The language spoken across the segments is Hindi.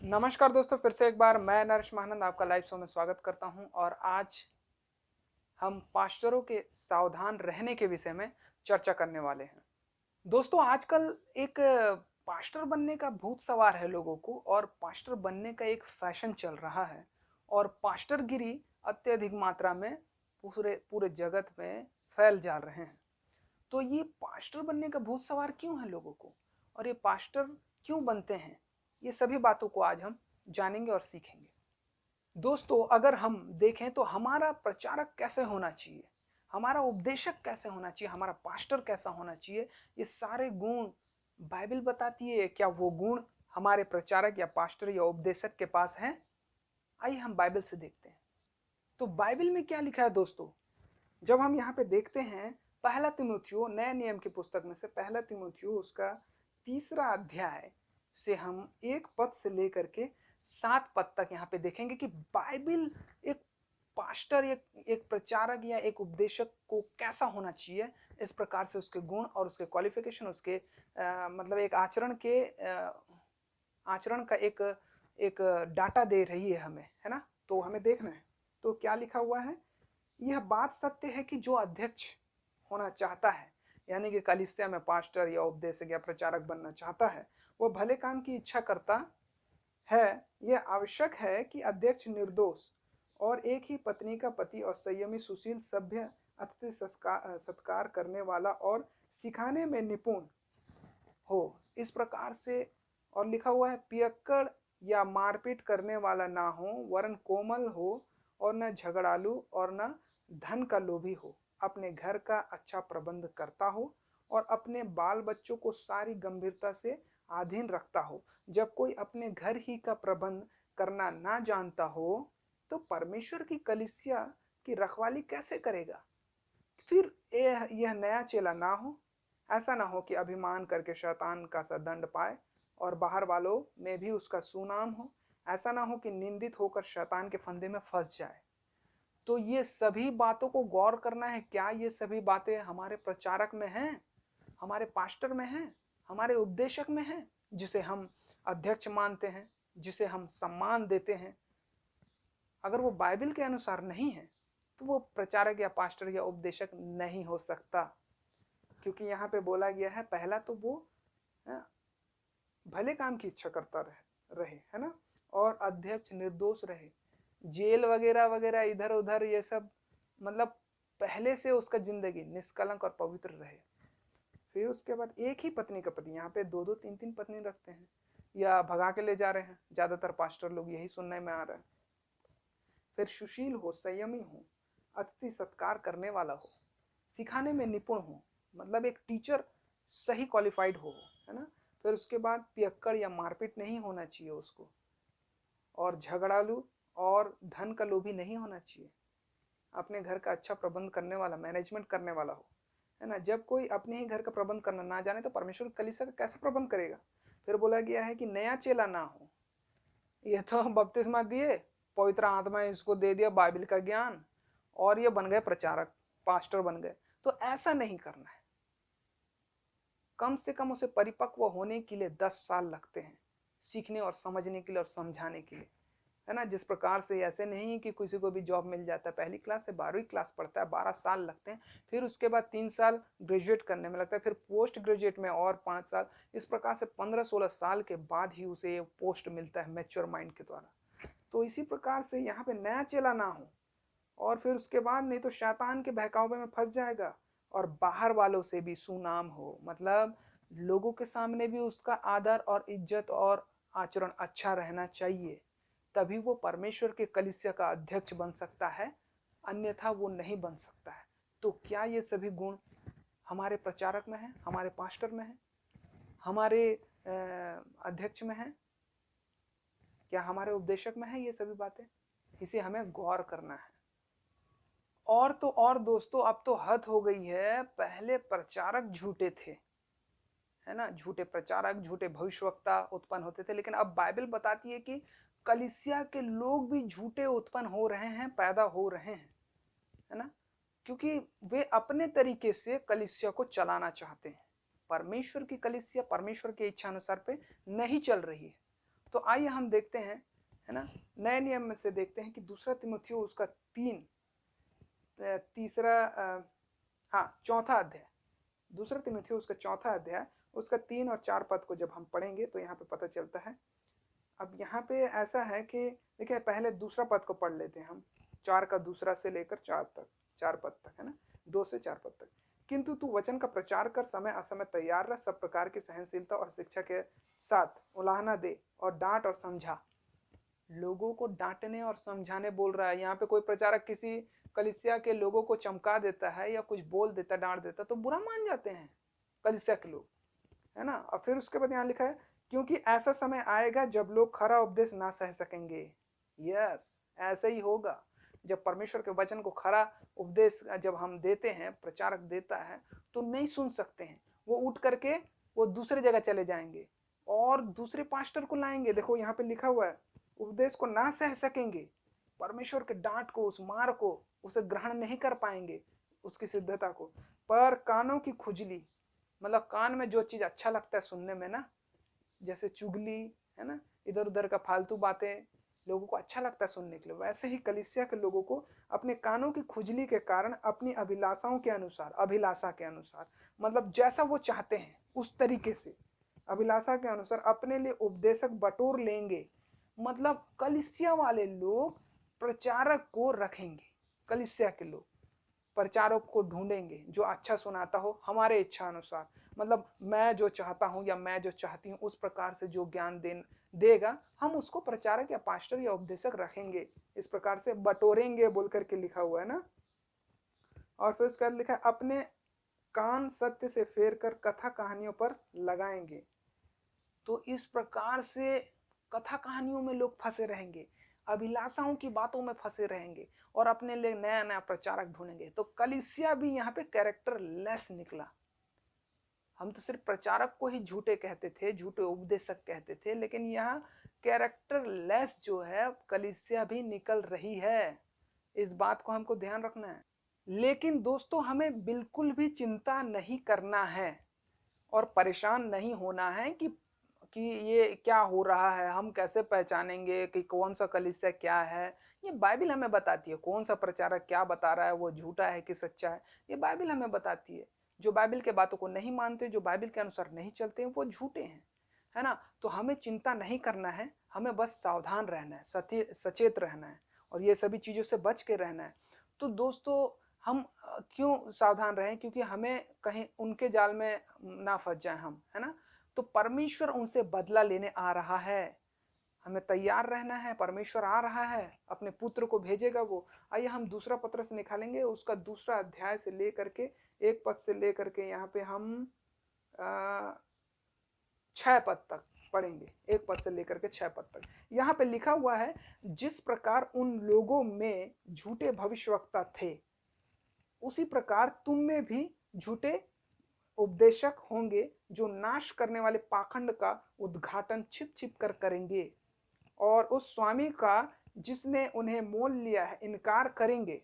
नमस्कार दोस्तों, फिर से एक बार मैं नरेश महानंद आपका लाइव शो में स्वागत करता हूं। और आज हम पास्टरों के सावधान रहने के विषय में चर्चा करने वाले हैं। दोस्तों, आजकल एक पास्टर बनने का भूत सवार है लोगों को, और पास्टर बनने का एक फैशन चल रहा है। और पास्टरगिरी अत्यधिक मात्रा में पूरे पूरे जगत में फैल जा रहे हैं। तो ये पास्टर बनने का भूत सवार क्यों है लोगों को, और ये पास्टर क्यों बनते हैं, ये सभी बातों को आज हम जानेंगे और सीखेंगे। दोस्तों, अगर हम देखें तो हमारा प्रचारक कैसे होना चाहिए, हमारा उपदेशक कैसे होना चाहिए, हमारा पास्टर कैसा होना चाहिए, ये सारे गुण बाइबल बताती है। क्या वो गुण हमारे प्रचारक या पास्टर या उपदेशक के पास हैं? आइए हम बाइबल से देखते हैं। तो बाइबल में क्या लिखा है दोस्तों? जब हम यहाँ पे देखते हैं, पहला तिमुथियो, नए नियम की पुस्तक में से पहला तिमुथियो उसका 3रा अध्याय से हम 1 पद से लेकर के 7 पद तक यहाँ पे देखेंगे कि बाइबल एक पास्टर, एक प्रचारक या एक उपदेशक को कैसा होना चाहिए। इस प्रकार से उसके गुण और उसके क्वालिफिकेशन, उसके मतलब एक आचरण का एक एक डाटा दे रही है हमें, है ना। तो हमें देखना है। तो क्या लिखा हुआ है? यह बात सत्य है कि जो अध्यक्ष होना चाहता है, यानी कि कलीसिया में पास्टर या उपदेशक या प्रचारक बनना चाहता है, वह भले काम की इच्छा करता है। यह आवश्यक है कि अध्यक्ष निर्दोष और एक ही पत्नी का पति और संयमी, सुशील, सभ्य, अतिथि सत्कार करने वाला और सिखाने में निपुण हो। इस प्रकार से और लिखा हुआ है, पियक्कड़ या मारपीट करने वाला ना हो, वरन कोमल हो, और न झगड़ालू और न धन का लोभी हो, अपने घर का अच्छा प्रबंध करता हो और अपने बाल बच्चों को सारी गंभीरता से अधीन रखता हो। जब कोई अपने घर ही का प्रबंध करना ना जानता हो, तो परमेश्वर की कलीसिया की रखवाली कैसे करेगा? फिर यह नया चेला ना हो, ऐसा ना हो कि अभिमान करके शैतान का सा दंड पाए और बाहर वालों में भी उसका सुनाम हो। ऐसा ना हो कि निंदित होकर शैतान के फंदे में फंस जाए। तो ये सभी बातों को गौर करना है। क्या ये सभी बातें हमारे प्रचारक में हैं, हमारे पास्टर में हैं, हमारे उपदेशक में हैं, जिसे हम अध्यक्ष मानते हैं, जिसे हम सम्मान देते हैं? अगर वो बाइबल के अनुसार नहीं है, तो वो प्रचारक या पास्टर या उपदेशक नहीं हो सकता। क्योंकि यहाँ पे बोला गया है, पहला तो वो भले काम की इच्छा करता रहे, है ना, और अध्यक्ष निर्दोष रहे, जेल वगैरह वगैरह इधर उधर ये सब, मतलब पहले से उसका जिंदगी निष्कलंक और पवित्र रहे। फिर उसके बाद एक ही पत्नी का पति, यहाँ पे दो दो तीन तीन पत्नी रखते हैं या भगा के ले जा रहे हैं, ज्यादातर पास्टर लोग यही सुनने में आ रहा है। फिर सुशील हो, संयमी हो, अतिथि सत्कार करने वाला हो, सिखाने में निपुण हो, मतलब एक टीचर सही क्वालिफाइड हो, है ना। फिर उसके बाद पियक्कड़ या मारपीट नहीं होना चाहिए उसको, और झगड़ालू और धन का लोभी नहीं होना चाहिए। अपने घर का अच्छा प्रबंध करने वाला, मैनेजमेंट करने वाला हो, है ना। जब कोई अपने ही घर का प्रबंध करना ना जाने, तो परमेश्वर कलीसिया का कैसे प्रबंध करेगा? फिर बोला गया है कि नया चेला ना हो। ये तो बपतिस्मा दिए, पवित्र आत्मा इसको दे दिया बाइबल का ज्ञान, और ये बन गए प्रचारक, पास्टर बन गए। तो ऐसा नहीं करना है। कम से कम उसे परिपक्व होने के लिए 10 साल लगते हैं, सीखने और समझने के लिए और समझाने के लिए, है ना। जिस प्रकार से ऐसे नहीं कि किसी को भी जॉब मिल जाता है, पहली क्लास से 12वीं क्लास पढ़ता है, 12 साल लगते हैं, फिर उसके बाद 3 साल ग्रेजुएट करने में लगता है, फिर पोस्ट ग्रेजुएट में और 5 साल, इस प्रकार से 15-16 साल के बाद ही उसे पोस्ट मिलता है मैच्योर माइंड के द्वारा। तो इसी प्रकार से यहाँ पे नया चेला ना हो, और फिर उसके बाद नहीं तो शैतान के बहकावे में फंस जाएगा, और बाहर वालों से भी सुनाम हो, मतलब लोगों के सामने भी उसका आदर और इज्जत और आचरण अच्छा रहना चाहिए। तभी वो परमेश्वर के कलीसिया का अध्यक्ष बन सकता है, अन्यथा वो नहीं बन सकता है। तो क्या ये सभी गुण हमारे प्रचारक में है, हमारे पास्टर में है, हमारे अध्यक्ष में है? क्या हमारे उपदेशक में है ये सभी बातें? इसे हमें गौर करना है। और तो और दोस्तों, अब तो हद हो गई है। पहले प्रचारक झूठे थे, है ना, झूठे प्रचारक, झूठे भविष्यवक्ता उत्पन्न होते थे, लेकिन अब बाइबल बताती है कि कलीसिया के लोग भी झूठे उत्पन्न हो रहे हैं, पैदा हो रहे हैं, है ना। क्योंकि वे अपने तरीके से कलीसिया को चलाना चाहते हैं। परमेश्वर की कलीसिया परमेश्वर की इच्छा अनुसार पे नहीं चल रही है। तो आइए हम देखते हैं, है ना, नए नियम में से देखते हैं कि दूसरा तीमुथियुस उसका चौथा अध्याय, दूसरा तीमुथियुस उसका चौथा अध्याय उसका 3 और 4 पद को जब हम पढ़ेंगे तो यहाँ पे पता चलता है। अब यहाँ पे ऐसा है कि देखिए, पहले दूसरा पद को पढ़ लेते हैं हम, 4 का दूसरा से लेकर 4 पद तक, है ना, 2 से 4 पद तक। किंतु तू वचन का प्रचार कर, समय असमय तैयार रह, सब प्रकार की सहनशीलता और शिक्षा के साथ उलाहना दे और डांट और समझा। लोगों को डांटने और समझाने बोल रहा है यहाँ पे। कोई प्रचारक किसी कलीसिया के लोगों को चमका देता है या कुछ बोल देता, डांट देता, तो बुरा मान जाते हैं कलीसिया के लोग, है ना। और फिर उसके बाद यहाँ लिखा है, क्योंकि ऐसा समय आएगा जब लोग खरा उपदेश ना सह सकेंगे। यस, ऐसे ही होगा। जब परमेश्वर के वचन को खरा उपदेश जब हम देते हैं, प्रचारक देता है, तो नहीं सुन सकते हैं, वो उठ करके वो दूसरी जगह चले जाएंगे और दूसरे पास्टर को लाएंगे। देखो यहाँ पे लिखा हुआ है, उपदेश को ना सह सकेंगे, परमेश्वर के डांट को, उस मार को, उसे ग्रहण नहीं कर पाएंगे, उसकी सिद्धता को। पर कानों की खुजली, मतलब कान में जो चीज अच्छा लगता है सुनने में ना, जैसे चुगली, है ना, इधर उधर का फालतू बातें लोगों को अच्छा लगता है सुनने के लिए, वैसे ही कलीसिया के लोगों को अपने कानों की खुजली के कारण अपनी अभिलाषाओं के अनुसार, अभिलाषा के अनुसार, मतलब जैसा वो चाहते हैं उस तरीके से, अभिलाषा के अनुसार अपने लिए उपदेशक बटोर लेंगे। मतलब कलीसिया वाले लोग प्रचारक को रखेंगे, कलीसिया के लोग प्रचारक को ढूंढेंगे जो अच्छा सुनाता हो हमारे इच्छा अनुसार, मतलब मैं जो चाहता हूं या मैं जो चाहती हूं उस प्रकार से जो ज्ञान देगा, हम उसको प्रचारक या पास्टर या उपदेशक रखेंगे। इस प्रकार से बटोरेंगे बोल करके लिखा हुआ है ना। और फिर उसके बाद लिखा है, अपने कान सत्य से फेर कर कथा कहानियों पर लगाएंगे। तो इस प्रकार से कथा कहानियों में लोग फंसे रहेंगे, अभिलाषाओं की बातों में फंसे रहेंगे और अपने लिए नया नया प्रचारक ढूंढेंगे। तो कलीसिया भी यहाँ पे कैरेक्टर लेस निकला। हम तो सिर्फ प्रचारक को ही झूठे कहते थे, झूठे उपदेशक कहते थे, लेकिन यहाँ कैरेक्टर लेस जो है कलीसिया भी निकल रही है। इस बात को हमको ध्यान रखना है। लेकिन दोस्तों, हमें बिल्कुल भी चिंता नहीं करना है और परेशान नहीं होना है कि ये क्या हो रहा है, हम कैसे पहचानेंगे कि कौन सा कलीसिया क्या है। ये बाइबल हमें बताती है कौन सा प्रचारक क्या बता रहा है, वो झूठा है कि सच्चा है, ये बाइबल हमें बताती है। जो बाइबल के बातों को नहीं मानते, जो बाइबल के अनुसार नहीं चलते हैं, वो झूठे हैं, है ना। तो हमें चिंता नहीं करना है, हमें बस सावधान रहना है, सचेत रहना है और ये सभी चीजों से बच के रहना है। तो दोस्तों, हम क्यों सावधान रहें? क्योंकि हमें कहीं उनके जाल में ना फंस जाए हम, है ना। तो परमेश्वर उनसे बदला लेने आ रहा है, हमें तैयार रहना है। परमेश्वर आ रहा है, अपने पुत्र को भेजेगा वो। आइए हम दूसरा पत्रस निकालेंगे, उसका दूसरा अध्याय से लेकर के 1 पद से लेकर के यहाँ पे हम 6 पद तक पढ़ेंगे। 1 पद से लेकर के 6 पद तक यहाँ पे लिखा हुआ है, जिस प्रकार उन लोगों में झूठे भविष्यवक्ता थे, उसी प्रकार तुम में भी झूठे उपदेशक होंगे, जो नाश करने वाले पाखंड का उद्घाटन छिप छिप कर करेंगे और उस स्वामी का जिसने उन्हें मोल लिया है इनकार करेंगे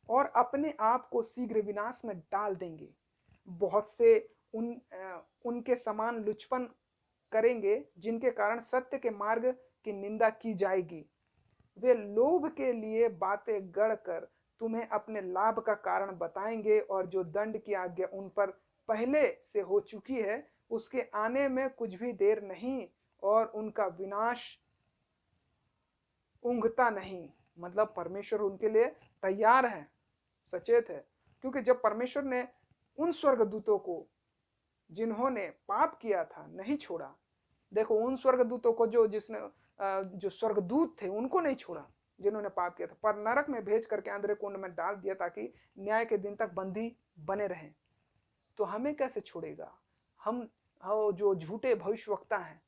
और अपने आप को शीघ्र विनाश में डाल देंगे। बहुत से उनके समान लुचपन करेंगे, जिनके कारण सत्य के मार्ग की निंदा की जाएगी। वे लोभ के लिए बातें गढ़कर तुम्हें अपने लाभ का कारण बताएंगे और जो दंड की आज्ञा उन पर पहले से हो चुकी है, उसके आने में कुछ भी देर नहीं और उनका विनाश ऊंघता नहीं। मतलब परमेश्वर उनके लिए तैयार है, सचेत है। क्योंकि जब परमेश्वर ने उन स्वर्गदूतों को जिन्होंने पाप किया था नहीं छोड़ा, देखो उन स्वर्गदूतों को जो स्वर्गदूत थे उनको नहीं छोड़ा जिन्होंने पाप किया था, पर नरक में भेज करके अंधेरे कुंड में डाल दिया ताकि न्याय के दिन तक बंदी बने रहें। तो हमें कैसे छोड़ेगा? हम जो झूठे भविष्यवक्ता हैं,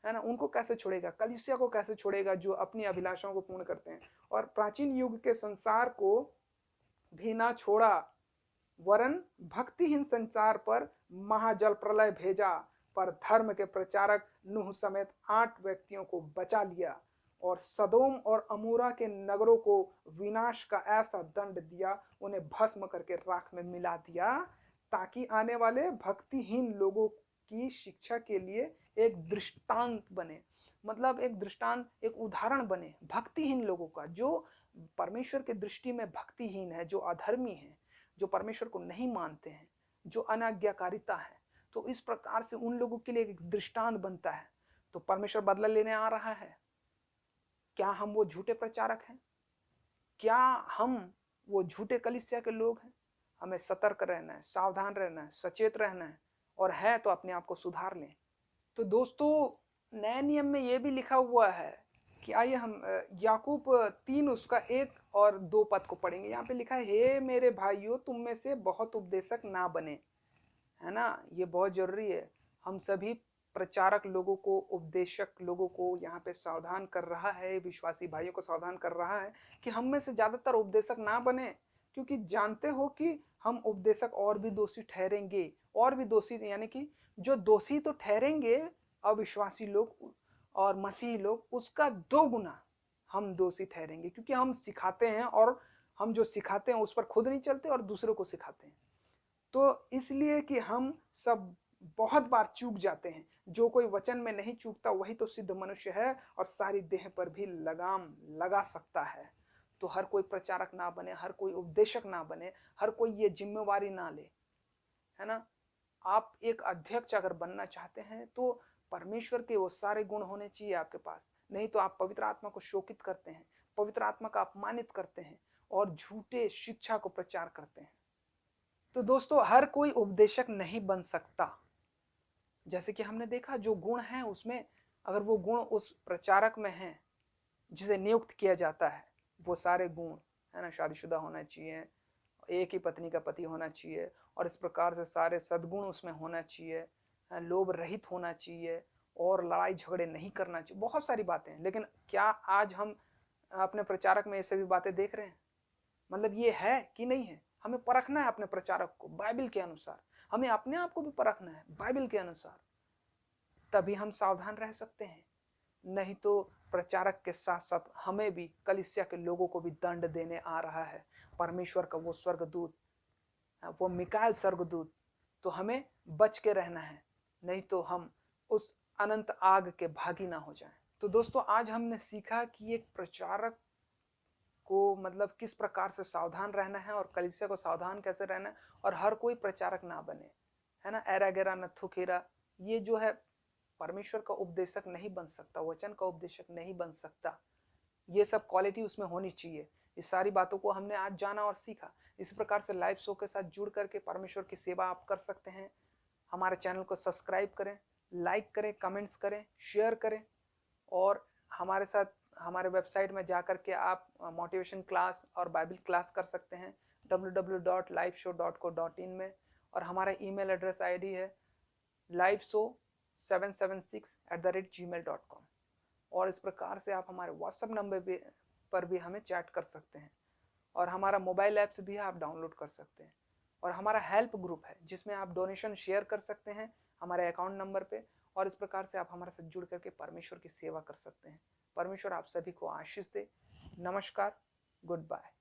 है ना, उनको कैसे छोड़ेगा? कलीसिया को कैसे छोड़ेगा जो अपनी अभिलाषाओं को पूर्ण करते हैं? और प्राचीन युग के संसार को भी ना छोड़ा, वरन भक्तिहीन संसार पर महाजल प्रलय भेजा, पर धर्म के प्रचारक नूह समेत 8 व्यक्तियों को बचा लिया और सदोम और अमूरा के नगरों को विनाश का ऐसा दंड दिया, उन्हें भस्म करके राख में मिला दिया, ताकि आने वाले भक्तिहीन लोगों की शिक्षा के लिए एक दृष्टांत बने। मतलब एक दृष्टांत, एक उदाहरण बने भक्तिहीन लोगों का, जो परमेश्वर की दृष्टि में भक्तिहीन है, जो अधर्मी है, जो परमेश्वर को नहीं मानते हैं, जो अनाज्ञाकारिता है। तो इस प्रकार से उन लोगों के लिए एक दृष्टांत बनता है। तो परमेश्वर बदला लेने आ रहा है। क्या हम वो झूठे प्रचारक हैं? क्या हम वो झूठे कलीसिया के लोग हैं? हमें सतर्क रहना है, सावधान रहना है, सचेत रहना है, और है तो अपने आप को सुधार लें। तो दोस्तों, नए नियम में यह भी लिखा हुआ है कि आइए हम याकूब 3 उसका 1 और 2 पद को पढ़ेंगे। यहाँ पे लिखा है, हे मेरे भाइयों, तुम में से बहुत उपदेशक ना बने। है ना, ये बहुत जरूरी है। हम सभी प्रचारक लोगों को, उपदेशक लोगों को यहाँ पे सावधान कर रहा है, विश्वासी भाइयों को सावधान कर रहा है कि हम में से ज्यादातर उपदेशक ना बने, क्योंकि जानते हो कि हम उपदेशक और भी दोषी ठहरेंगे, और भी दोषी, यानी कि जो दोषी तो ठहरेंगे अविश्वासी लोग और मसीही लोग, उसका 2 गुना हम दोषी ठहरेंगे, क्योंकि हम सिखाते हैं, और हम जो सिखाते हैं उस पर खुद नहीं चलते और दूसरों को सिखाते हैं। तो इसलिए कि हम सब बहुत बार चूक जाते हैं। जो कोई वचन में नहीं चूकता वही तो सिद्ध मनुष्य है और सारी देह पर भी लगाम लगा सकता है। तो हर कोई प्रचारक ना बने, हर कोई उपदेशक ना बने, हर कोई ये जिम्मेवारी ना ले। है ना, आप एक अध्यक्ष अगर बनना चाहते हैं तो परमेश्वर के वो सारे गुण होने चाहिए आपके पास। नहीं तो आप पवित्र आत्मा को शोकित करते हैं, पवित्र आत्मा का अपमानित करते हैं और झूठे शिक्षा को प्रचार करते हैं। तो दोस्तों, हर कोई उपदेशक नहीं बन सकता। जैसे कि हमने देखा, जो गुण है उसमें, अगर वो गुण उस प्रचारक में है जिसे नियुक्त किया जाता है, वो सारे गुण, है ना, शादीशुदा होना चाहिए, एक ही पत्नी का पति होना चाहिए, और इस प्रकार से सारे सद्गुण उसमें होना चाहिए, लोभ रहित होना चाहिए, और लड़ाई झगड़े नहीं करना चाहिए, बहुत सारी बातें हैं। लेकिन क्या आज हम अपने प्रचारक में ये सभी बातें देख रहे हैं? मतलब ये है कि नहीं है? हमें परखना है अपने प्रचारक को बाइबल के अनुसार, हमें अपने आप को भी परखना है बाइबल के अनुसार, तभी हम सावधान रह सकते हैं। नहीं तो प्रचारक के साथ साथ हमें भी, कलीसिया के लोगों को भी दंड देने आ रहा है परमेश्वर का वो स्वर्गदूत, वो मिकाएल स्वर्गदूत। तो हमें बच के रहना है, नहीं तो हम उस अनंत आग के भागी ना हो जाएं। तो दोस्तों, आज हमने सीखा कि एक प्रचारक को मतलब किस प्रकार से सावधान रहना है, और कलीसिया को सावधान कैसे रहना है, और हर कोई प्रचारक ना बने। है ना, एरा गेरा नथु खेरा, ये जो है परमेश्वर का उपदेशक नहीं बन सकता, वचन का उपदेशक नहीं बन सकता। ये सब क्वालिटी उसमें होनी चाहिए। इस सारी बातों को हमने आज जाना और सीखा। इस प्रकार से लाइव शो के साथ जुड़ करके परमेश्वर की सेवा आप कर सकते हैं। हमारे चैनल को सब्सक्राइब करें, लाइक करें, कमेंट्स करें, शेयर करें, और हमारे साथ हमारे वेबसाइट में जाकर के आप मोटिवेशन क्लास और बाइबल क्लास कर सकते हैं www.liveshow.co.in में। और हमारा ईमेल एड्रेस आईडी है liveshow776@gmail.com। और इस प्रकार से आप हमारे व्हाट्सएप नंबर पर भी हमें चैट कर सकते हैं, और हमारा मोबाइल ऐप्स भी आप डाउनलोड कर सकते हैं। और हमारा हेल्प ग्रुप है जिसमें आप डोनेशन शेयर कर सकते हैं हमारे अकाउंट नंबर पे, और इस प्रकार से आप हमारे साथ जुड़ करके परमेश्वर की सेवा कर सकते हैं। परमेश्वर आप सभी को आशीष दे। नमस्कार, गुड बाय।